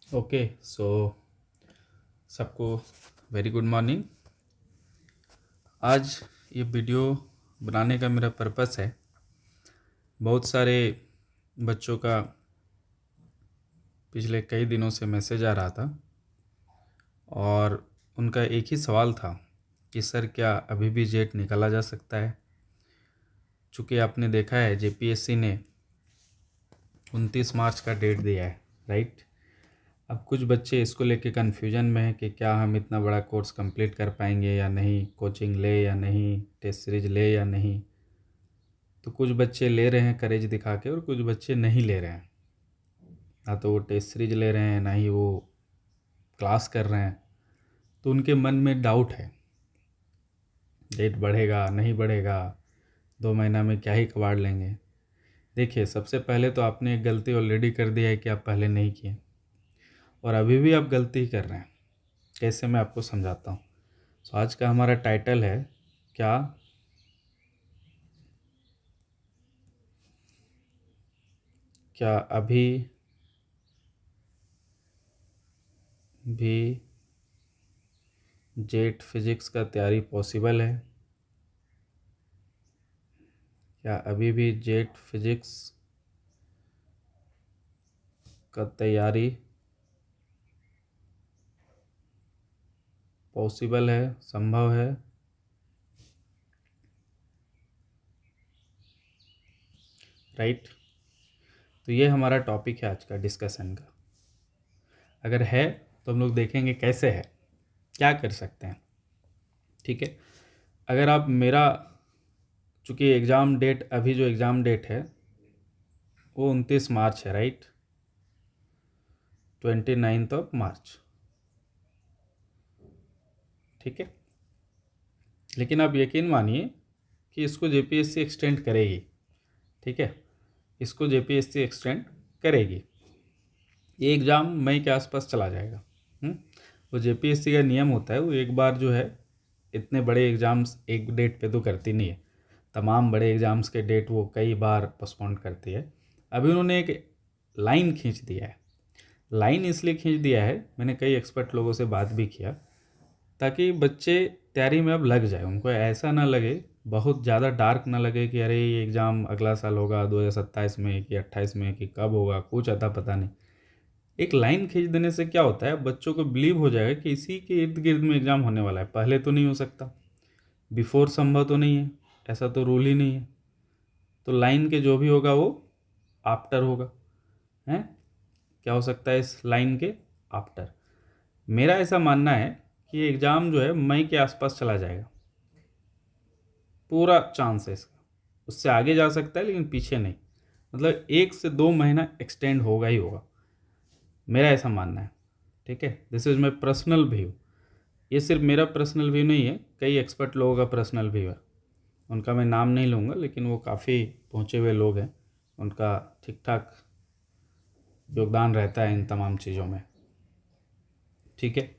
Okay so सबको very good morning. आज ये वीडियो बनाने का मेरा पर्पस है, बहुत सारे बच्चों का पिछले कई दिनों से मैसेज आ रहा था और उनका एक ही सवाल था कि सर क्या अभी भी जेट निकाला जा सकता है। चूँकि आपने देखा है जेपीएससी ने 29 मार्च का डेट दिया है, राइट। अब कुछ बच्चे इसको लेके कन्फ्यूजन में है कि क्या हम इतना बड़ा कोर्स कंप्लीट कर पाएंगे या नहीं, कोचिंग ले या नहीं, टेस्ट सीरीज ले या नहीं। तो कुछ बच्चे ले रहे हैं करेज दिखा के और कुछ बच्चे नहीं ले रहे हैं, ना तो वो टेस्ट सीरीज ले रहे हैं ना ही वो क्लास कर रहे हैं। तो उनके मन में डाउट है, डेट बढ़ेगा नहीं बढ़ेगा, 2 महीना में क्या ही कबाड़ लेंगे। देखिए, सबसे पहले तो आपने एक गलती ऑलरेडी कर दिया है कि आप पहले नहीं किए और अभी भी आप गलती ही कर रहे हैं। कैसे, मैं आपको समझाता हूँ। तो आज का हमारा टाइटल है क्या क्या अभी भी जेट फिजिक्स का तैयारी पॉसिबल है। क्या अभी भी जेट फिजिक्स का तैयारी पॉसिबल है, संभव है। राइट। तो ये हमारा टॉपिक है आज का डिस्कशन का। अगर है तो हम लोग देखेंगे कैसे है, क्या कर सकते हैं। ठीक है। अगर आप मेरा, चूँकि एग्ज़ाम डेट, अभी जो एग्ज़ाम डेट है वो 29 मार्च है, राइट। 29 मार्च। ठीक है। लेकिन आप यकीन मानिए कि इसको जेपीएससी एक्सटेंड करेगी। ठीक है, इसको जेपीएससी एक्सटेंड करेगी। ये एग्ज़ाम मई के आसपास चला जाएगा। वो जेपीएससी का नियम होता है, वो एक बार जो है इतने बड़े एग्ज़ाम्स एक डेट पे तो करती नहीं है। तमाम बड़े एग्ज़ाम्स के डेट वो कई बार पोस्टपोन करती है। अभी उन्होंने एक लाइन खींच दिया है। लाइन इसलिए खींच दिया है, मैंने कई एक्सपर्ट लोगों से बात भी किया, ताकि बच्चे तैयारी में अब लग जाए। उनको ऐसा ना लगे, बहुत ज़्यादा डार्क ना लगे कि अरे ये एग्ज़ाम अगला साल होगा 2027 में कि 28 में कि कब होगा, कुछ अता पता नहीं। एक लाइन खींच देने से क्या होता है, बच्चों को बिलीव हो जाएगा कि इसी के इर्द गिर्द में एग्ज़ाम होने वाला है। पहले तो नहीं हो सकता, बिफोर संभव तो नहीं है, ऐसा तो रूल ही नहीं है। तो लाइन के जो भी होगा वो आफ्टर होगा। हैं, क्या हो सकता है इस लाइन के आफ्टर। मेरा ऐसा मानना है कि एग्ज़ाम जो है मई के आसपास चला जाएगा, पूरा चांस है इसका। उससे आगे जा सकता है लेकिन पीछे नहीं। मतलब 1 से 2 महीना एक्सटेंड होगा ही होगा, मेरा ऐसा मानना है। ठीक है, this is my personal view. ये सिर्फ मेरा पर्सनल व्यू नहीं है, कई एक्सपर्ट लोगों का पर्सनल व्यू है। उनका मैं नाम नहीं लूँगा, लेकिन वो काफ़ी पहुँचे हुए लोग हैं, उनका ठीक ठाक योगदान रहता है इन तमाम चीज़ों में। ठीक है।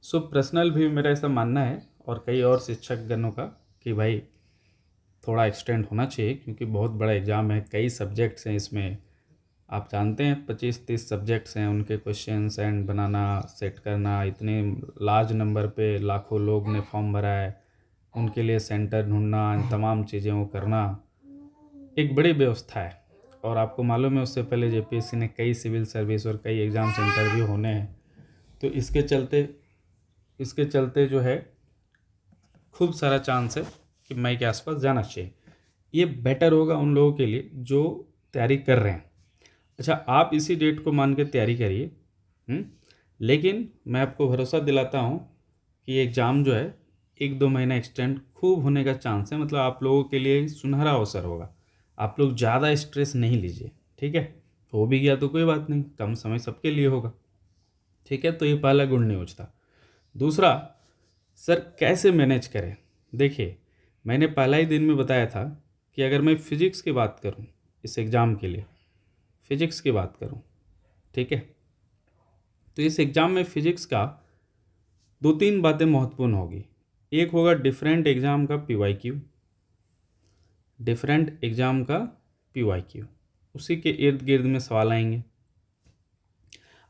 सो पर्सनल व्यू मेरा ऐसा मानना है, और कई और शिक्षकगणों का, कि भाई थोड़ा एक्सटेंड होना चाहिए, क्योंकि बहुत बड़ा एग्ज़ाम है, कई सब्जेक्ट्स हैं इसमें। आप जानते हैं 25-30 सब्जेक्ट्स हैं, उनके क्वेश्चंस एंड बनाना, सेट करना, इतने लार्ज नंबर पे लाखों लोग ने फॉर्म भरा है, उनके लिए सेंटर ढूंढना, इन तमाम चीज़ें वो करना एक बड़ी व्यवस्था है। और आपको मालूम है, उससे पहले जेपीएससी ने कई सिविल सर्विस और कई एग्ज़ाम्स इंटरव्यू होने हैं। तो इसके चलते जो है खूब सारा चांस है कि मई के आसपास जाना चाहिए। ये बेटर होगा उन लोगों के लिए जो तैयारी कर रहे हैं। अच्छा, आप इसी डेट को मान के तैयारी करिए। लेकिन मैं आपको भरोसा दिलाता हूँ कि एग्ज़ाम जो है 1-2 महीना एक्सटेंड खूब होने का चांस है। मतलब आप लोगों के लिए सुनहरा अवसर होगा। आप लोग ज़्यादा स्ट्रेस नहीं लीजिए। ठीक है, हो भी गया तो कोई बात नहीं, कम समय सबके लिए होगा। ठीक है, तो ये पहला गुड न्यूज़ था। दूसरा, सर कैसे मैनेज करें। देखिए, मैंने पहला ही दिन में बताया था कि अगर मैं फ़िज़िक्स की बात करूं, इस एग्ज़ाम के लिए फ़िज़िक्स की बात करूं, ठीक है, तो इस एग्ज़ाम में फ़िज़िक्स का 2-3 बातें महत्वपूर्ण होगी। एक होगा डिफरेंट एग्ज़ाम का पीवाईक्यू, डिफरेंट एग्ज़ाम का पीवाईक्यू, उसी के इर्द गिर्द में सवाल आएंगे।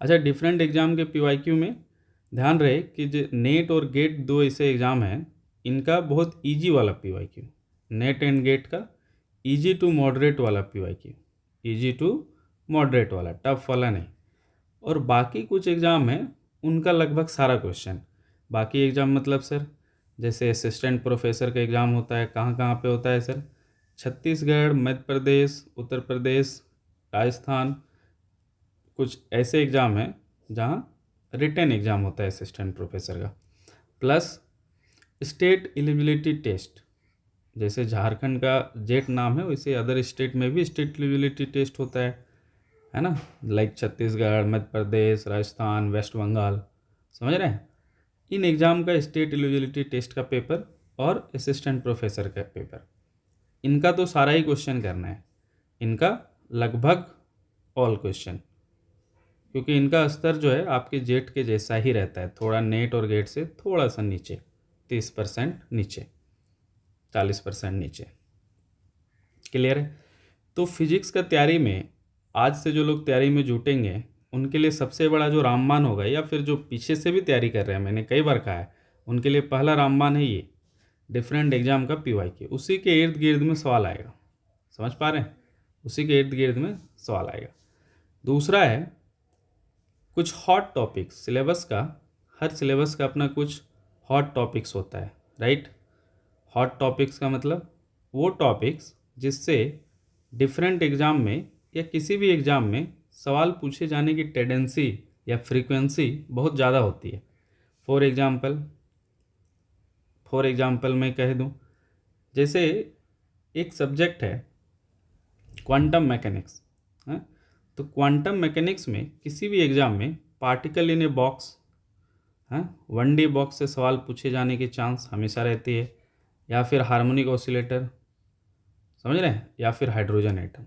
अच्छा, डिफरेंट एग्ज़ाम के पीवाईक्यू में ध्यान रहे कि जो नेट और गेट दो ऐसे एग्ज़ाम हैं, इनका बहुत इजी वाला पीवाईक्यू, नेट एंड गेट का इजी टू मॉडरेट वाला पीवाईक्यू, इजी टू मॉडरेट वाला, टफ वाला नहीं। और बाकी कुछ एग्ज़ाम हैं उनका लगभग सारा क्वेश्चन, बाकी एग्ज़ाम मतलब सर जैसे असिस्टेंट प्रोफेसर का एग्ज़ाम होता है, कहाँ कहाँ पे होता है सर? छत्तीसगढ़, मध्य प्रदेश, उत्तर प्रदेश, राजस्थान, कुछ ऐसे एग्ज़ाम हैं जहाँ रिटन एग्ज़ाम होता है असिस्टेंट प्रोफेसर का, प्लस स्टेट एलिजिबिलिटी टेस्ट। जैसे झारखंड का जेट नाम है, वैसे अदर स्टेट में भी स्टेट एलिजिबिलिटी टेस्ट होता है ना, लाइक छत्तीसगढ़, मध्य प्रदेश, राजस्थान, वेस्ट बंगाल, समझ रहे हैं? इन एग्ज़ाम का स्टेट एलिजिबिलिटी टेस्ट का पेपर और असिस्टेंट प्रोफेसर का पेपर, इनका तो सारा ही क्वेश्चन करना है, इनका लगभग ऑल क्वेश्चन, क्योंकि इनका स्तर जो है आपके जेट के जैसा ही रहता है, थोड़ा नेट और गेट से थोड़ा सा नीचे, 30% नीचे, 40% नीचे। क्लियर है? तो फिजिक्स का तैयारी में आज से जो लोग तैयारी में जुटेंगे उनके लिए सबसे बड़ा जो रामबाण होगा, या फिर जो पीछे से भी तैयारी कर रहे हैं, मैंने कई बार कहा है, उनके लिए पहला रामबाण है ये डिफरेंट एग्जाम का पीवाईक्यू। उसी के इर्द गिर्द में सवाल आएगा, समझ पा रहे हैं? उसी के इर्द गिर्द में सवाल आएगा। दूसरा है कुछ हॉट टॉपिक्स, सिलेबस का, हर सिलेबस का अपना कुछ हॉट टॉपिक्स होता है, राइट? हॉट टॉपिक्स का मतलब वो टॉपिक्स जिससे डिफरेंट एग्ज़ाम में या किसी भी एग्ज़ाम में सवाल पूछे जाने की टेंडेंसी या फ्रीक्वेंसी बहुत ज़्यादा होती है। फॉर एग्ज़ाम्पल मैं कह दूं, जैसे एक सब्जेक्ट है क्वांटम मैकेनिक्स, हाँ, तो क्वांटम मैकेनिक्स में किसी भी एग्ज़ाम में पार्टिकल इन ए बॉक्स, हाँ, 1D बॉक्स से सवाल पूछे जाने की चांस हमेशा रहती है, या फिर हार्मोनिक ऑसिलेटर, समझ रहे हैं, या फिर हाइड्रोजन एटम।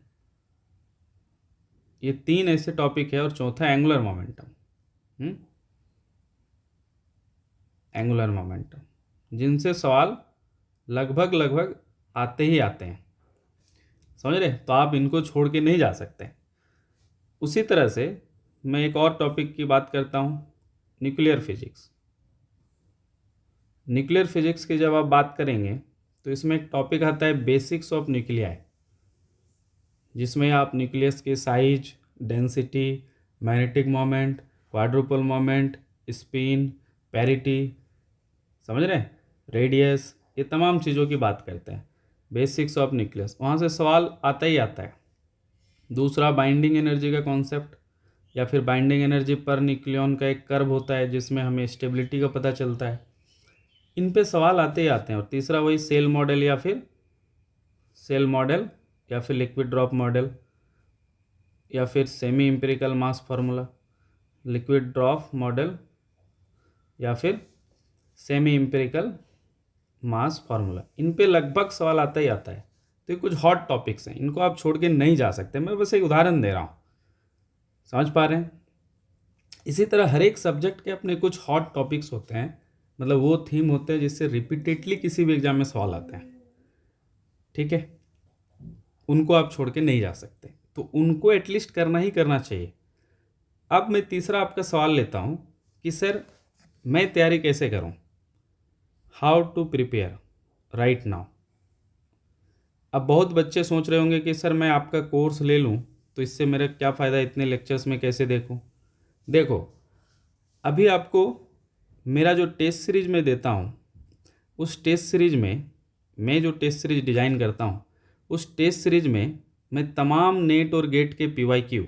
ये तीन ऐसे टॉपिक है। और चौथा एंगुलर मोमेंटम, एंगुलर मोमेंटम, जिनसे सवाल लगभग आते ही आते हैं, समझ रहे? तो आप इनको छोड़ के नहीं जा सकते। उसी तरह से मैं एक और टॉपिक की बात करता हूँ, न्यूक्लियर फिजिक्स। न्यूक्लियर फिजिक्स की जब आप बात करेंगे तो इसमें एक टॉपिक आता है बेसिक्स ऑफ न्यूक्लियाई, जिसमें आप न्यूक्लियस के size, density, magnetic moment, quadruple moment, spin, parity, समझ रहे हैं, रेडियस, ये तमाम चीज़ों की बात करते हैं। बेसिक्स ऑफ न्यूक्लियस, वहाँ से सवाल आता ही आता है। दूसरा बाइंडिंग एनर्जी का कॉन्सेप्ट, या फिर बाइंडिंग एनर्जी पर न्यूक्लियन का एक कर्व होता है जिसमें हमें स्टेबिलिटी का पता चलता है। इन पे सवाल आते ही आते हैं। और तीसरा वही सेल मॉडल या फिर लिक्विड ड्रॉप मॉडल, या फिर semi empirical mass formula, liquid drop model या फिर सेमी एम्पिरिकल मास फार्मूला, इन पे लगभग सवाल आता ही आता है। तो ये कुछ हॉट टॉपिक्स हैं, इनको आप छोड़ के नहीं जा सकते। मैं बस एक उदाहरण दे रहा हूँ, समझ पा रहे हैं? इसी तरह हर एक सब्जेक्ट के अपने कुछ हॉट टॉपिक्स होते हैं, मतलब वो थीम होते हैं जिससे रिपीटेडली किसी भी एग्जाम में सवाल आते हैं, ठीक है? उनको आप छोड़ के नहीं जा सकते, तो उनको एटलीस्ट करना ही करना चाहिए। अब मैं तीसरा आपका सवाल लेता हूँ कि सर मैं तैयारी कैसे करूँ, how to prepare right now. अब बहुत बच्चे सोच रहे होंगे कि सर मैं आपका कोर्स ले लूँ तो इससे मेरा क्या फ़ायदा, इतने लेक्चर्स में कैसे देखूँ? देखो, अभी आपको मेरा जो टेस्ट सीरीज में देता हूँ, उस टेस्ट सीरीज में मैं जो टेस्ट सीरीज डिज़ाइन करता हूँ, उस टेस्ट सीरीज में मैं तमाम नेट और गेट के पीवाईक्यू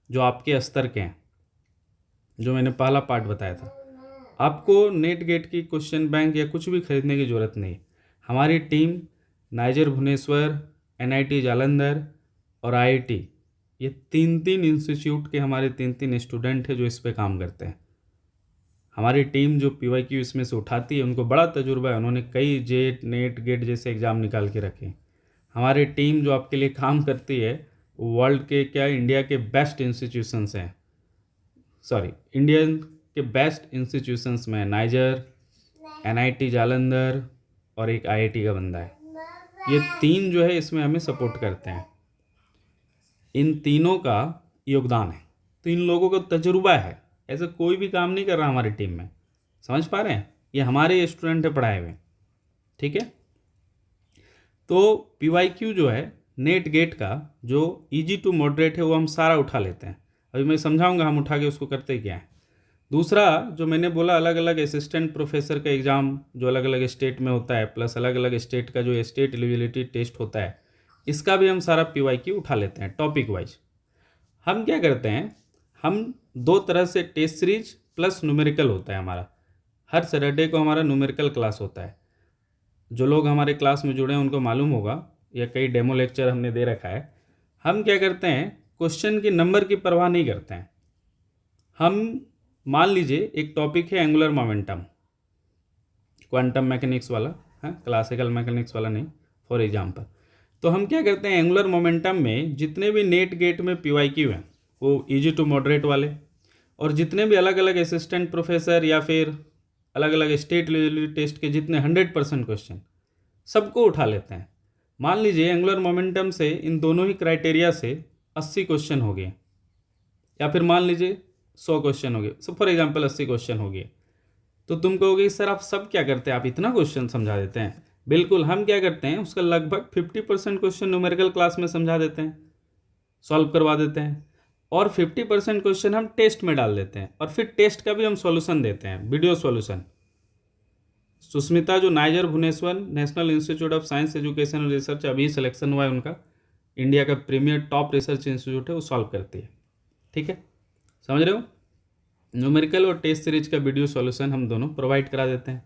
जो आपके स्तर के हैं, जो मैंने पहला पार्ट बताया था, आपको नेट गेट की क्वेश्चन बैंक या कुछ भी खरीदने की ज़रूरत नहीं। हमारी टीम नाइजर भुवनेश्वर, NIT जालंधर और IIT, ये तीन इंस्टीट्यूट के हमारे तीन स्टूडेंट हैं जो इस पे काम करते हैं। हमारी टीम जो पीवाईक्यू इसमें से उठाती है, उनको बड़ा तजुर्बा है, उन्होंने कई जेट नेट गेट जैसे एग्ज़ाम निकाल के रखे। हमारी टीम जो आपके लिए काम करती है, वर्ल्ड के क्या, इंडिया के बेस्ट इंस्टीट्यूशंस हैं, सॉरी इंडियन के बेस्ट इंस्टीट्यूशंस में नाइजर, NIT जालंधर और एक IIT का बंदा है। ये तीन जो है इसमें हमें सपोर्ट करते हैं, इन तीनों का योगदान है। तो इन लोगों को तजुर्बा है, ऐसा कोई भी काम नहीं कर रहा हमारी टीम में, समझ पा रहे हैं, ये हमारे स्टूडेंट है पढ़ाए हुए, ठीक है। तो पीवाईक्यू जो है नेट गेट का जो इजी टू मॉडरेट है वो हम सारा उठा लेते हैं, अभी मैं समझाऊंगा हम उठा के उसको करते क्या है। दूसरा जो मैंने बोला अलग अलग असिस्टेंट प्रोफेसर का एग्ज़ाम जो अलग अलग स्टेट में होता है, प्लस अलग अलग स्टेट का जो स्टेट एलिजिबिलिटी टेस्ट होता है, इसका भी हम सारा पीवाईक्यू उठा लेते हैं टॉपिक वाइज। हम क्या करते हैं, हम दो तरह से टेस्ट सीरीज प्लस न्यूमेरिकल होता है हमारा, हर सैटरडे को हमारा न्यूमेरिकल क्लास होता है। जो लोग हमारे क्लास में जुड़े हैं उनको मालूम होगा, या कई डेमो लेक्चर हमने दे रखा है। हम क्या करते हैं, क्वेश्चन के नंबर की परवाह नहीं करते हैं। हम मान लीजिए एक टॉपिक है एंगुलर मोमेंटम, क्वांटम मैकेनिक्स वाला, हाँ क्लासिकल मैकेनिक्स वाला नहीं, फॉर एग्जांपल। तो हम क्या करते हैं, एंगुलर मोमेंटम में जितने भी नेट गेट में पीवाईक्यू हैं वो इजी टू मॉडरेट वाले, और जितने भी अलग अलग असिस्टेंट प्रोफेसर या फिर अलग अलग स्टेट एलिजिबिलिटी टेस्ट के जितने 100% क्वेश्चन सबको उठा लेते हैं। मान लीजिए एंगुलर मोमेंटम से इन दोनों ही क्राइटेरिया से 80 क्वेश्चन हो गए, या फिर मान लीजिए 100 क्वेश्चन हो गए, सो फॉर एग्जांपल 80 क्वेश्चन हो गए। तो तुम कहोगे सर आप सब क्या करते हैं, आप इतना क्वेश्चन समझा देते हैं। बिल्कुल, हम क्या करते हैं, उसका लगभग 50% क्वेश्चन न्यूमेरिकल क्लास में समझा देते हैं, सॉल्व करवा देते हैं, और 50% क्वेश्चन हम टेस्ट में डाल देते हैं, और फिर टेस्ट का भी हम सॉल्यूशन देते हैं, वीडियो सॉल्यूशन। सुस्मिता जो NISER Bhubaneswar national institute of science education and research अभी सिलेक्शन हुआ है उनका, इंडिया का प्रीमियर टॉप रिसर्च इंस्टीट्यूट है, वो सॉल्व करती है, ठीक है, समझ रहे हो। न्यूमेरिकल और टेस्ट सीरीज का वीडियो सॉल्यूशन हम दोनों प्रोवाइड करा देते हैं।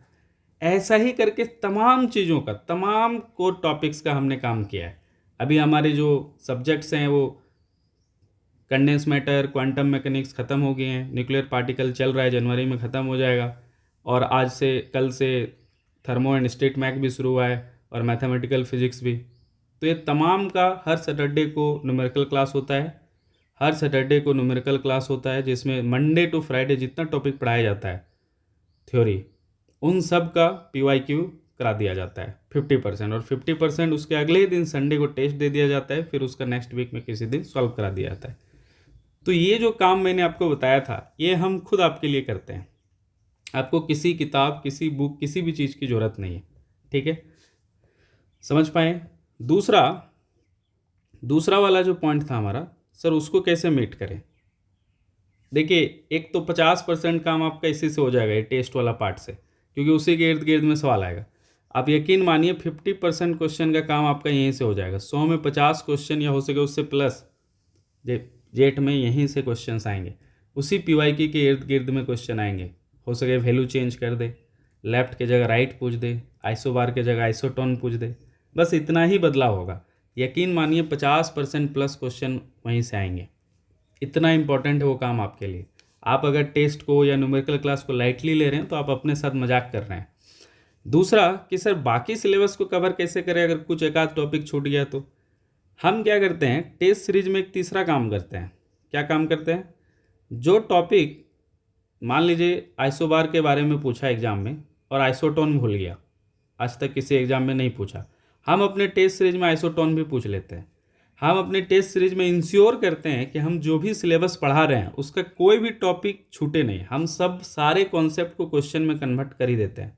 ऐसा ही करके तमाम चीज़ों का, तमाम कोर टॉपिक्स का हमने काम किया है। अभी हमारे जो सब्जेक्ट्स हैं वो कंडेंस मैटर, क्वांटम मैकेनिक्स ख़त्म हो गए हैं, न्यूक्लियर पार्टिकल चल रहा है, जनवरी में ख़त्म हो जाएगा, और आज से कल से थर्मो एंड स्टेट मैक भी शुरू हुआ है, और मैथमेटिकल फिजिक्स भी। तो ये तमाम का हर सैटरडे को न्यूमेरिकल क्लास होता है, हर सैटरडे को न्यूमेरिकल क्लास होता है, जिसमें मंडे टू फ्राइडे जितना टॉपिक पढ़ाया जाता है थ्योरी, उन सब का पीवाईक्यू करा दिया जाता है 50%, और 50% उसके अगले ही दिन संडे को टेस्ट दे दिया जाता है, फिर उसका नेक्स्ट वीक में किसी दिन सॉल्व करा दिया जाता है। तो ये जो काम मैंने आपको बताया था ये हम खुद आपके लिए करते हैं, आपको किसी किताब, किसी बुक, किसी भी चीज़ की ज़रूरत नहीं है, ठीक है, समझ पाए। दूसरा वाला जो पॉइंट था हमारा, सर उसको कैसे मीट करें। देखिए, एक तो 50% काम आपका इसी से हो जाएगा, ये टेस्ट वाला पार्ट से, क्योंकि उसी के इर्द गिर्द में सवाल आएगा। आप यकीन मानिए 50% क्वेश्चन का काम आपका यहीं से हो जाएगा। 100 में 50 क्वेश्चन, या हो सके उससे प्लस जेट में यहीं से क्वेश्चंस आएंगे, उसी पीवाईक्यू के इर्द गिर्द में क्वेश्चन आएंगे। हो सके वैल्यू चेंज कर दे, लेफ्ट के जगह राइट पूछ दे, आइसोबार के जगह आइसोटोन पूछ दे, बस इतना ही बदलाव होगा। यकीन मानिए 50% प्लस क्वेश्चन वहीं से आएंगे। इतना इंपॉर्टेंट है वो काम आपके लिए। आप अगर टेस्ट को या न्यूमेरिकल क्लास को लाइटली ले रहे हैं तो आप अपने साथ मजाक कर रहे हैं। दूसरा कि सर बाकी सिलेबस को कवर कैसे करें अगर कुछ एक आध टॉपिक छूट गया तो। हम क्या करते हैं, टेस्ट सीरीज में एक तीसरा काम करते हैं। क्या काम करते हैं, जो टॉपिक मान लीजिए आइसोबार के बारे में पूछा एग्जाम में और आइसोटोन भूल गया, आज तक किसी एग्जाम में नहीं पूछा, हम अपने टेस्ट सीरीज में आइसोटोन भी पूछ लेते हैं। हम अपने टेस्ट सीरीज में इंश्योर करते हैं कि हम जो भी सिलेबस पढ़ा रहे हैं उसका कोई भी टॉपिक छूटे नहीं। हम सब सारे कॉन्सेप्ट को क्वेश्चन में कन्वर्ट कर ही देते हैं।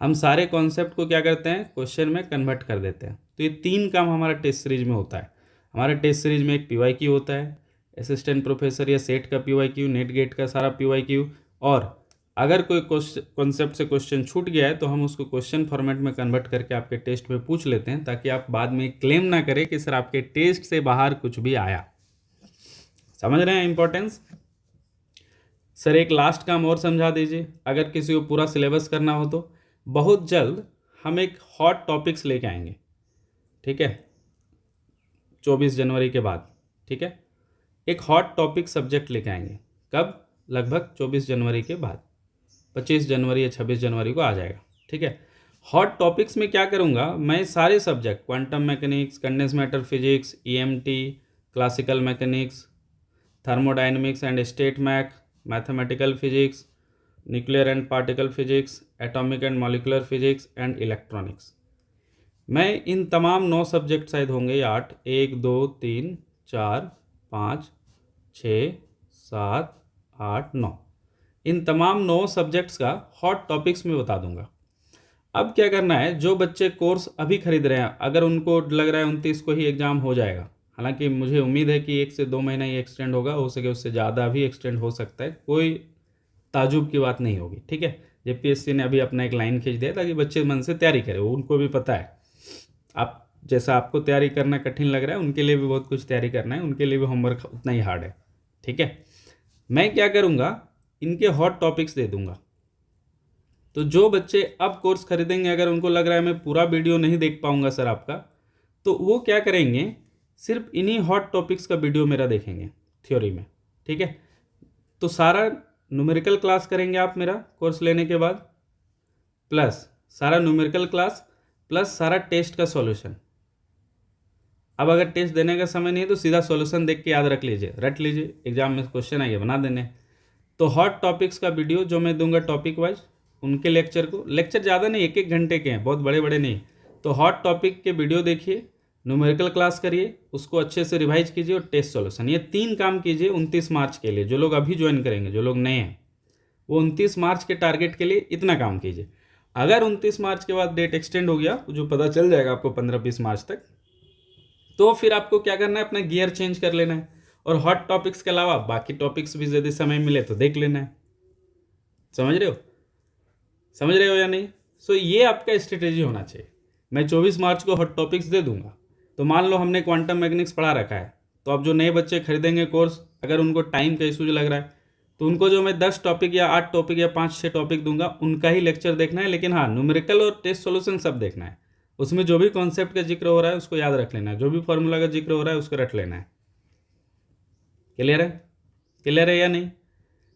हम सारे कॉन्सेप्ट को क्या करते हैं, क्वेश्चन में कन्वर्ट कर देते हैं। तो ये 3 काम हमारा टेस्ट सीरीज में होता है। हमारे टेस्ट सीरीज में एक पीवाईक्यू होता है, असिस्टेंट प्रोफेसर या सेट का पीवाईक्यू, नेट गेट का सारा पीवाईक्यू, और अगर कोई कॉन्सेप्ट से क्वेश्चन छूट गया है तो हम उसको क्वेश्चन फॉर्मेट में कन्वर्ट करके आपके टेस्ट में पूछ लेते हैं, ताकि आप बाद में क्लेम ना करें कि सर आपके टेस्ट से बाहर कुछ भी आया। समझ रहे हैं इंपॉर्टेंस। सर एक लास्ट काम और समझा दीजिए, अगर किसी को पूरा सिलेबस करना हो तो बहुत जल्द हम एक हॉट टॉपिक्स लेके आएंगे, ठीक है, 24 जनवरी के बाद, ठीक है, एक हॉट टॉपिक सब्जेक्ट लेके आएंगे। कब, लगभग 24 जनवरी के बाद, 25 जनवरी या 26 जनवरी को आ जाएगा, ठीक है। हॉट टॉपिक्स में क्या करूँगा, मैं सारे subject, quantum mechanics, condense matter physics, EMT, classical mechanics, thermodynamics and stat mech, mathematical physics, nuclear and particle physics, atomic and molecular physics and electronics, मैं इन तमाम 9 सब्जेक्ट शायद होंगे 8, 1 2 3 4 5 6 7, 8, 9, इन तमाम 9 सब्जेक्ट्स का हॉट टॉपिक्स में बता दूंगा। अब क्या करना है, जो बच्चे कोर्स अभी खरीद रहे हैं, अगर उनको लग रहा है 29 को ही एग्ज़ाम हो जाएगा, हालांकि मुझे उम्मीद है कि 1 से 2 महीना ही एक्सटेंड होगा, हो सके उससे ज़्यादा भी एक्सटेंड हो सकता है, कोई ताजुब की बात नहीं होगी, ठीक है। जेपीएससी ने अभी अपना एक लाइन खींच दिया ताकि बच्चे मन से तैयारी करें, उनको भी पता है आप जैसा आपको तैयारी करना कठिन लग रहा है, उनके लिए भी बहुत कुछ तैयारी करना है, उनके लिए भी होमवर्क उतना ही हार्ड है, ठीक है। मैं क्या करूँगा, इनके हॉट टॉपिक्स दे दूंगा। तो जो बच्चे अब कोर्स खरीदेंगे, अगर उनको लग रहा है मैं पूरा वीडियो नहीं देख पाऊंगा सर आपका, तो वो क्या करेंगे, सिर्फ इन्हीं हॉट टॉपिक्स का वीडियो मेरा देखेंगे थ्योरी में, ठीक है। तो सारा न्यूमेरिकल क्लास करेंगे आप मेरा कोर्स लेने के बाद, प्लस सारा न्यूमेरिकल क्लास, प्लस सारा टेस्ट का सॉल्यूशन। अब अगर टेस्ट देने का समय नहीं है तो सीधा सॉल्यूशन देख के याद रख लीजिए, रट लीजिए, एग्जाम में क्वेश्चन आएंगे बना देने। तो हॉट टॉपिक्स का वीडियो जो मैं दूंगा टॉपिक वाइज, उनके लेक्चर ज़्यादा नहीं, 1-1 घंटे के हैं, बहुत बड़े बड़े नहीं। तो हॉट टॉपिक के वीडियो देखिए, न्यूमेरिकल क्लास करिए, उसको अच्छे से रिवाइज कीजिए, और टेस्ट सॉल्यूशन, ये 3 काम कीजिए 29 मार्च के लिए। जो लोग अभी ज्वाइन करेंगे, जो लोग नए हैं, वो 29 मार्च के टारगेट के लिए इतना काम कीजिए। अगर 29 मार्च के बाद डेट एक्सटेंड हो गया, जो पता चल जाएगा आपको 15-20 मार्च तक, तो फिर आपको क्या करना है, अपना गियर चेंज कर लेना है, और हॉट टॉपिक्स के अलावा बाकी टॉपिक्स भी यदि समय मिले तो देख लेना है। समझ रहे हो या नहीं? सो ये आपका स्ट्रेटेजी होना चाहिए। मैं 24 मार्च को हॉट टॉपिक्स दे दूंगा, तो मान लो हमने क्वांटम मैकेनिक्स पढ़ा रखा है, तो अब जो नए बच्चे खरीदेंगे कोर्स, अगर उनको टाइम का इशूज लग रहा है, तो उनको जो मैं 10 टॉपिक या 8 टॉपिक या 5-6 टॉपिक दूंगा, उनका ही लेक्चर देखना है। लेकिन हाँ, न्यूमेरिकल और टेस्ट सॉल्यूशन सब देखना है। उसमें जो भी कॉन्सेप्ट का जिक्र हो रहा है उसको याद रख लेना है, जो भी फॉर्मूला का जिक्र हो रहा है उसको रट लेना है। क्लियर है या नहीं?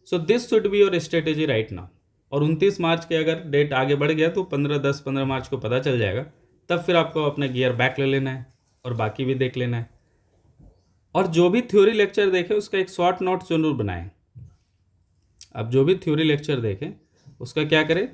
So this should be your strategy right now. और 29 मार्च के अगर डेट आगे बढ़ गया तो 15 मार्च को पता चल जाएगा, तब फिर आपको अपना गियर बैक ले लेना है और बाकी भी देख लेना है। और जो भी थ्योरी लेक्चर देखे उसका एक शॉर्ट नोट जरूर बनाएं। अब जो भी थ्योरी लेक्चर देखें उसका क्या करें,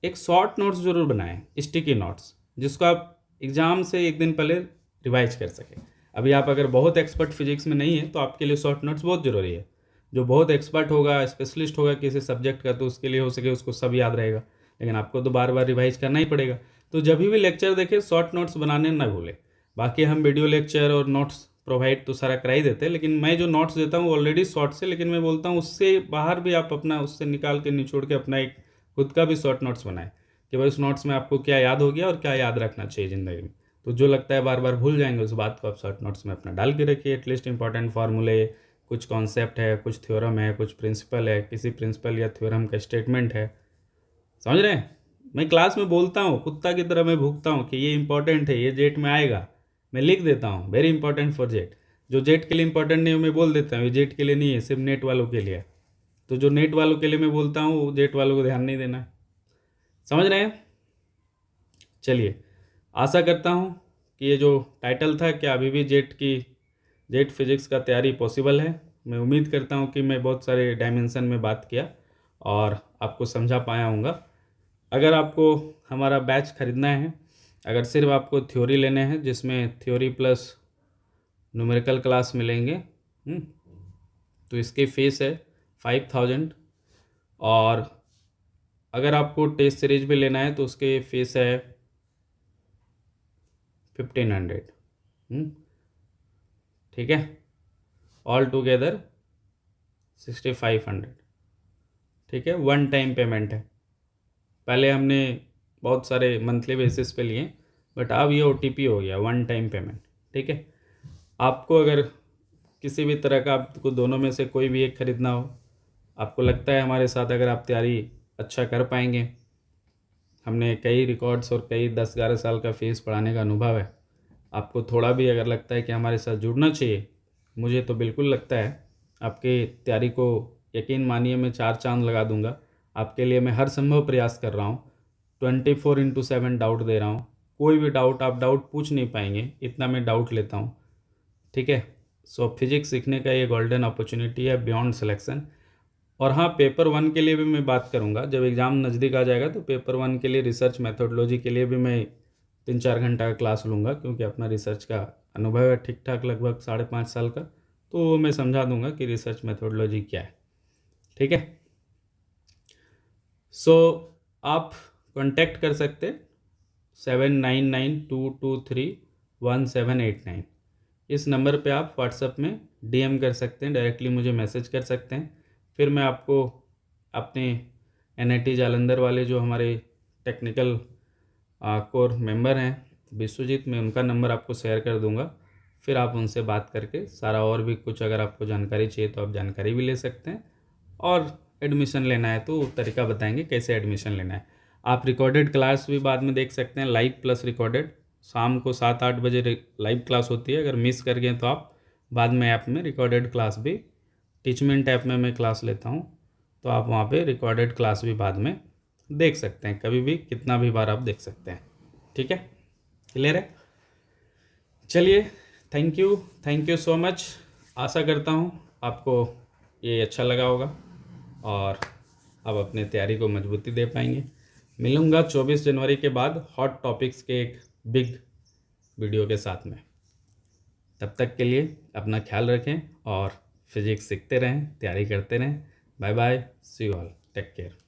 एक शॉर्ट नोट्स जरूर बनाएं, स्टिकी नोट्स, जिसको आप एग्जाम से एक दिन पहले रिवाइज कर सकें। अभी आप अगर बहुत एक्सपर्ट फिजिक्स में नहीं है तो आपके लिए शॉर्ट नोट्स बहुत ज़रूरी है। जो बहुत एक्सपर्ट होगा, स्पेशलिस्ट होगा किसी सब्जेक्ट का, तो उसके लिए हो सके उसको सब याद रहेगा, लेकिन आपको तो बार बार रिवाइज करना ही पड़ेगा। तो जब भी लेक्चर देखें शॉर्ट नोट्स बनाने ना भूलें। बाकी हम वीडियो लेक्चर और नोट्स प्रोवाइड तो सारा करा ही देते हैं, लेकिन मैं जो नोट्स देता हूँ ऑलरेडी शॉर्ट से, लेकिन मैं बोलता हूँ उससे बाहर भी आप अपना उससे निकाल के निचोड़ के अपना एक खुद का भी शॉर्ट नोट्स बनाएं, कि भाई उस नोट्स में आपको क्या याद हो गया और क्या याद रखना चाहिए ज़िंदगी में। तो जो लगता है बार बार भूल जाएंगे उस बात को आप शॉर्ट नोट्स में अपना डाल के रखिए। एटलीस्ट इंपॉर्टेंट फार्मूले, कुछ कॉन्सेप्ट है, कुछ थ्योरम है, कुछ प्रिंसिपल है, किसी प्रिंसिपल या थ्योरम का स्टेटमेंट है। समझ रहे हैं? मैं क्लास में बोलता हूँ, कुत्ता की तरह मैं भूखता हूँ कि ये इंपॉर्टेंट है, ये जेट में आएगा, मैं लिख देता हूँ वेरी इंपॉर्टेंट फॉर जेट। जो जेट के लिए इंपॉर्टेंट नहीं है मैं बोल देता हूँ ये जेट के लिए नहीं है, सिर्फ नेट वालों के लिए है। तो जो नेट वालों के लिए मैं बोलता हूँ वो जेट वालों को ध्यान नहीं देना है। समझ रहे हैं? चलिए, आशा करता हूँ कि ये जो टाइटल था, क्या अभी भी जेट फिजिक्स का तैयारी पॉसिबल है। मैं उम्मीद करता हूँ कि मैं बहुत सारे डायमेंशन में बात किया और आपको समझा पाया हूँगा। अगर आपको हमारा बैच खरीदना है, अगर सिर्फ आपको थ्योरी लेने हैं जिसमें थ्योरी प्लस न्यूमेरिकल क्लास मिलेंगे, तो इसकी फ़ीस है 5000। और अगर आपको टेस्ट सीरीज भी लेना है तो उसकी फ़ीस है 1500। ठीक है, ऑल टुगेदर 6500। ठीक है, वन टाइम पेमेंट है। पहले हमने बहुत सारे मंथली बेसिस पे लिए, बट अब ये OTP हो गया, वन टाइम पेमेंट। ठीक है, आपको अगर किसी भी तरह का, आपको दोनों में से कोई भी एक खरीदना हो, आपको लगता है हमारे साथ अगर आप तैयारी अच्छा कर पाएंगे, हमने कई रिकॉर्ड्स और कई 10-11 साल का फीस पढ़ाने का अनुभव है, आपको थोड़ा भी अगर लगता है कि हमारे साथ जुड़ना चाहिए, मुझे तो बिल्कुल लगता है। आपके तैयारी को यकीन मानिए मैं 4 चांद लगा दूंगा। आपके लिए मैं हर संभव प्रयास कर रहा हूँ, 24/7 डाउट दे रहा हूँ। कोई भी डाउट आप डाउट पूछ नहीं पाएंगे, इतना मैं डाउट लेता हूँ। ठीक है, सो फिजिक्स सीखने का ये गोल्डन अपॉर्चुनिटी है बियॉन्ड सिलेक्शन। और हाँ, पेपर 1 के लिए भी मैं बात करूँगा, जब एग्ज़ाम नज़दीक आ जाएगा तो पेपर 1 के लिए रिसर्च मेथोडोलॉजी के लिए भी मैं 3-4 घंटा का क्लास लूँगा, क्योंकि अपना रिसर्च का अनुभव है ठीक ठाक, लगभग 5.5 साल का। तो वो मैं समझा दूंगा कि रिसर्च मेथोडोलॉजी क्या है। ठीक है। सो आप कांटेक्ट कर सकते 7992231789। इस नंबर पे आप व्हाट्सएप में डीएम कर सकते हैं, डायरेक्टली मुझे मैसेज कर सकते हैं। फिर मैं आपको अपने एनआईटी जालंधर वाले जो हमारे टेक्निकल कोर मेंबर हैं विश्वजीत, मैं उनका नंबर आपको शेयर कर दूंगा। फिर आप उनसे बात करके सारा और भी कुछ अगर आपको जानकारी चाहिए तो आप जानकारी भी ले सकते हैं, और एडमिशन लेना है तो तरीका बताएंगे कैसे एडमिशन लेना है। आप रिकॉर्डेड क्लास भी बाद में देख सकते हैं, लाइव प्लस रिकॉर्डेड। शाम को 7-8 बजे लाइव क्लास होती है, अगर मिस कर गए तो आप बाद में ऐप में रिकॉर्डेड क्लास भी, टीचमेंट ऐप में मैं क्लास लेता हूँ, तो आप वहाँ पे रिकॉर्डेड क्लास भी बाद में देख सकते हैं, कभी भी कितना भी बार आप देख सकते हैं। ठीक है, क्लियर है। चलिए, थैंक यू सो मच। आशा करता हूँ आपको ये अच्छा लगा होगा और आप अपने तैयारी को मजबूती दे पाएंगे। मिलूँगा 24 जनवरी के बाद हॉट टॉपिक्स के एक बिग वीडियो के साथ में। तब तक के लिए अपना ख्याल रखें और फिजिक्स सीखते रहें, तैयारी करते रहें। Bye bye, see you all, take care.